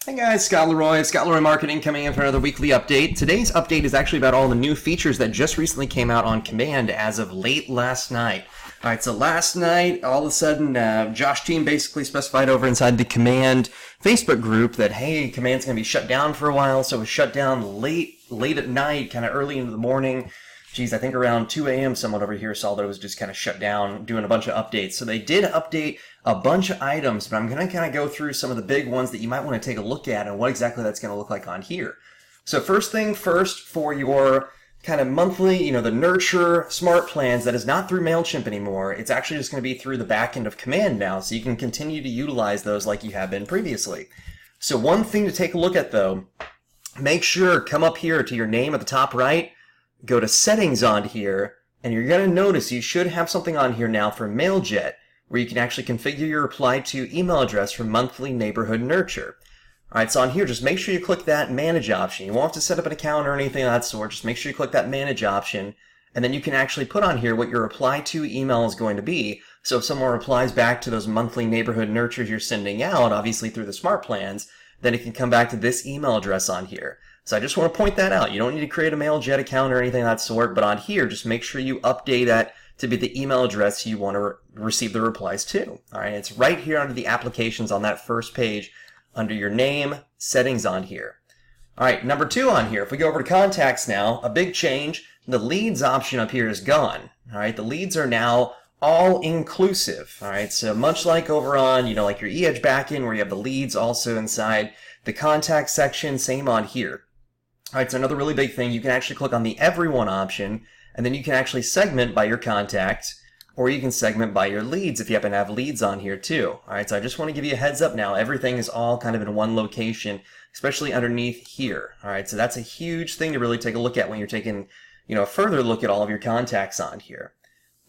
Hey guys, Scott Leroy Marketing coming in for another weekly update. Today's update is actually about all the new features that just recently came out on Command as of late last night. Alright, so last night, all of a sudden, Josh Team basically specified over inside the Command Facebook group that, hey, Command's going to be shut down for a while, so it was shut down late at night, kind of early into the morning. Geez, I think around 2 a.m. someone over here saw that it was just kind of shut down, doing a bunch of updates. So they did update a bunch of items, but I'm going to kind of go through some of the big ones that you might want to take a look at and what exactly that's going to look like on here. So first thing first, for your kind of monthly, the Nurture Smart Plans, that is not through MailChimp anymore. It's actually just going to be through the back end of Command now, so you can continue to utilize those like you have been previously. So one thing to take a look at though, make sure, come up here to your name at the top right, go to settings on here, and you're going to notice you should have something on here now for MailJet, where you can actually configure your reply to email address for monthly neighborhood nurture. Alright, so on here, just make sure you click that manage option. You won't have to set up an account or anything of that sort. Just make sure you click that manage option, and then you can actually put on here what your reply to email is going to be. So if someone replies back to those monthly neighborhood nurtures you're sending out, obviously through the smart plans, then it can come back to this email address on here. So I just want to point that out. You don't need to create a MailJet account or anything of that sort, but on here, just make sure you update that to be the email address you want to receive the replies to. All right, it's right here under the applications on that first page under your name, settings on here. All right, number 2 on here, if we go over to contacts now, a big change, the leads option up here is gone. All right, the leads are now all inclusive. All right, so much like over on, like your eEdge backend where you have the leads also inside the contact section, same on here. All right, so another really big thing, you can actually click on the everyone option, and then you can actually segment by your contacts, or you can segment by your leads if you happen to have leads on here too. All right, so I just want to give you a heads up now. Everything is all kind of in one location, especially underneath here. All right, so that's a huge thing to really take a look at when you're taking, a further look at all of your contacts on here.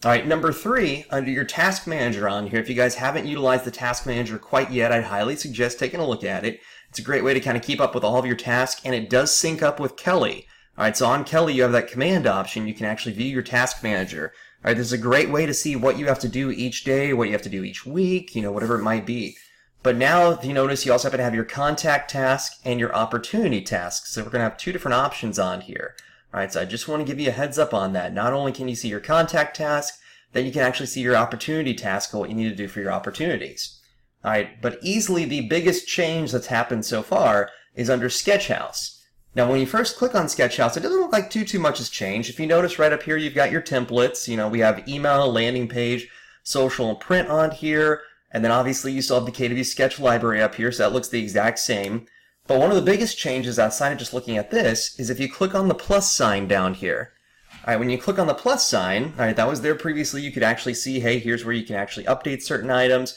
All right, number 3, under your task manager on here, if you guys haven't utilized the task manager quite yet, I'd highly suggest taking a look at it. It's a great way to kind of keep up with all of your tasks, and it does sync up with Kelly. All right, so on Kelly, you have that command option. You can actually view your task manager. All right, this is a great way to see what you have to do each day, what you have to do each week, whatever it might be. But now, if you notice, you also happen to have your contact task and your opportunity task. So we're going to have 2 different options on here. All right, so I just want to give you a heads up on that. Not only can you see your contact task, then you can actually see your opportunity task and what you need to do for your opportunities. All right, but easily the biggest change that's happened so far is under Sketchhouse. Now, when you first click on Sketchhouse, it doesn't look like too much has changed. If you notice right up here, you've got your templates. We have email, landing page, social, and print on here. And then obviously you still have the KW Sketch library up here, so that looks the exact same. But one of the biggest changes outside of just looking at this is if you click on the plus sign down here. All right, when you click on the plus sign, all right, that was there previously. You could actually see, hey, here's where you can actually update certain items.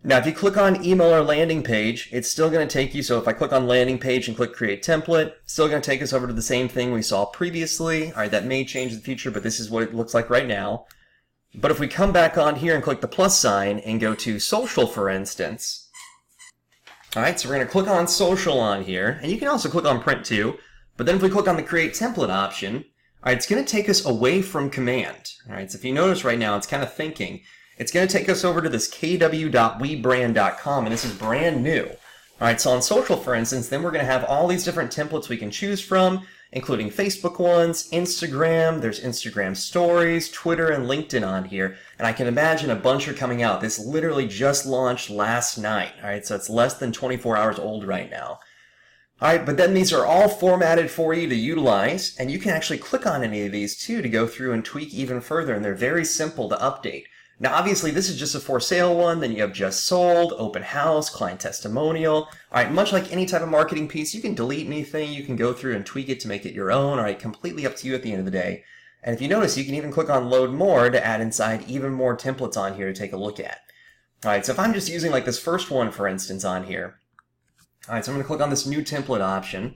Now, if you click on email or landing page, it's still going to take you. So if I click on landing page and click create template, it's still going to take us over to the same thing we saw previously. All right, that may change in the future, but this is what it looks like right now. But if we come back on here and click the plus sign and go to social, for instance. All right, so we're going to click on social on here, and you can also click on print too. But then if we click on the create template option, all right, it's going to take us away from command. All right, so if you notice right now, it's kind of thinking. It's going to take us over to this kw.webrand.com, and this is brand new. All right, so on social, for instance, then we're going to have all these different templates we can choose from, including Facebook ones, Instagram, there's Instagram stories, Twitter, and LinkedIn on here. And I can imagine a bunch are coming out. This literally just launched last night. All right, so it's less than 24 hours old right now. All right, but then these are all formatted for you to utilize, and you can actually click on any of these too to go through and tweak even further, and they're very simple to update. Now, obviously, this is just a for sale one. Then you have just sold, open house, client testimonial. All right, much like any type of marketing piece, you can delete anything. You can go through and tweak it to make it your own. All right, completely up to you at the end of the day. And if you notice, you can even click on load more to add inside even more templates on here to take a look at. All right, so if I'm just using like this first one, for instance, on here. All right, so I'm going to click on this new template option.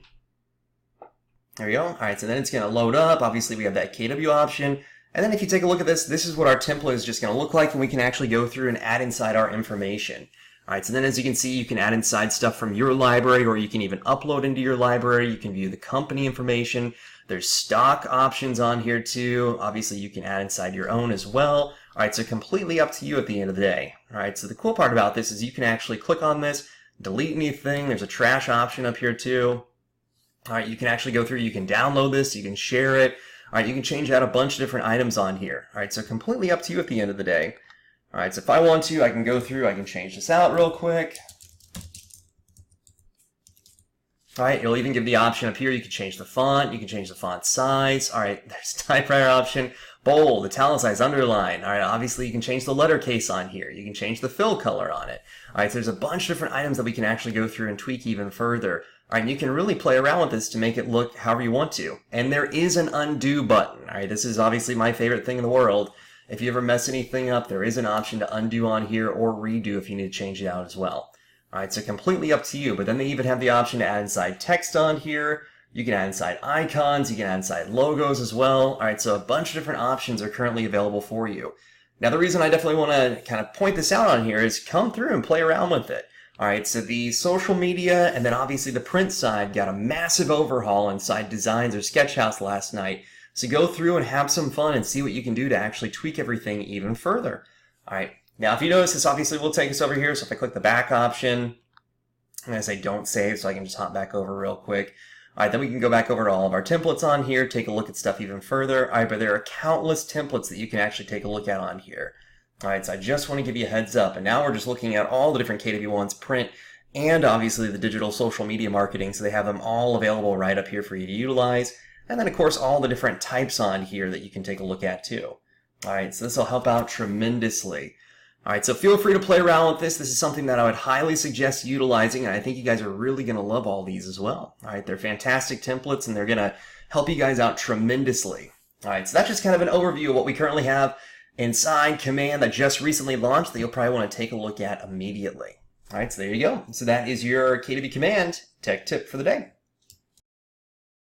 There we go. All right, so then it's going to load up. Obviously, we have that KW option. And then if you take a look at this, this is what our template is just going to look like, and we can actually go through and add inside our information. All right, so then as you can see, you can add inside stuff from your library, or you can even upload into your library. You can view the company information. There's stock options on here too. Obviously, you can add inside your own as well. All right, so completely up to you at the end of the day. All right, so the cool part about this is you can actually click on this, delete anything. There's a trash option up here too. All right, you can actually go through, you can download this, you can share it. All right, you can change out a bunch of different items on here. All right, so completely up to you at the end of the day. All right, so if I want to, I can go through, I can change this out real quick. All right, it'll even give the option up here. You can change the font, you can change the font size. All right, there's typewriter option, bold, italicized, underline. All right, obviously you can change the letter case on here. You can change the fill color on it. All right, so there's a bunch of different items that we can actually go through and tweak even further. All right, and you can really play around with this to make it look however you want to. And there is an undo button. All right, this is obviously my favorite thing in the world. If you ever mess anything up, there is an option to undo on here or redo if you need to change it out as well. All right, so completely up to you, but then they even have the option to add inside text on here. You can add inside icons, you can add inside logos as well. All right, so a bunch of different options are currently available for you. Now, the reason I definitely want to kind of point this out on here is come through and play around with it. All right, so the social media and then obviously the print side got a massive overhaul inside Designs or Sketchhouse last night. So go through and have some fun and see what you can do to actually tweak everything even further. All right, now if you notice, this obviously will take us over here. So if I click the back option, and I say don't save, so I can just hop back over real quick. All right, then we can go back over to all of our templates on here, take a look at stuff even further. All right, but there are countless templates that you can actually take a look at on here. All right, so I just want to give you a heads up. And now we're just looking at all the different KW1s, print, and obviously the digital social media marketing. So they have them all available right up here for you to utilize. And then, of course, all the different types on here that you can take a look at too. All right, so this will help out tremendously. All right, so feel free to play around with this. This is something that I would highly suggest utilizing, and I think you guys are really going to love all these as well. All right, they're fantastic templates, and they're going to help you guys out tremendously. All right, so that's just kind of an overview of what we currently have inside Command that just recently launched that you'll probably want to take a look at immediately. All right, so there you go. So that is your KW Command tech tip for the day.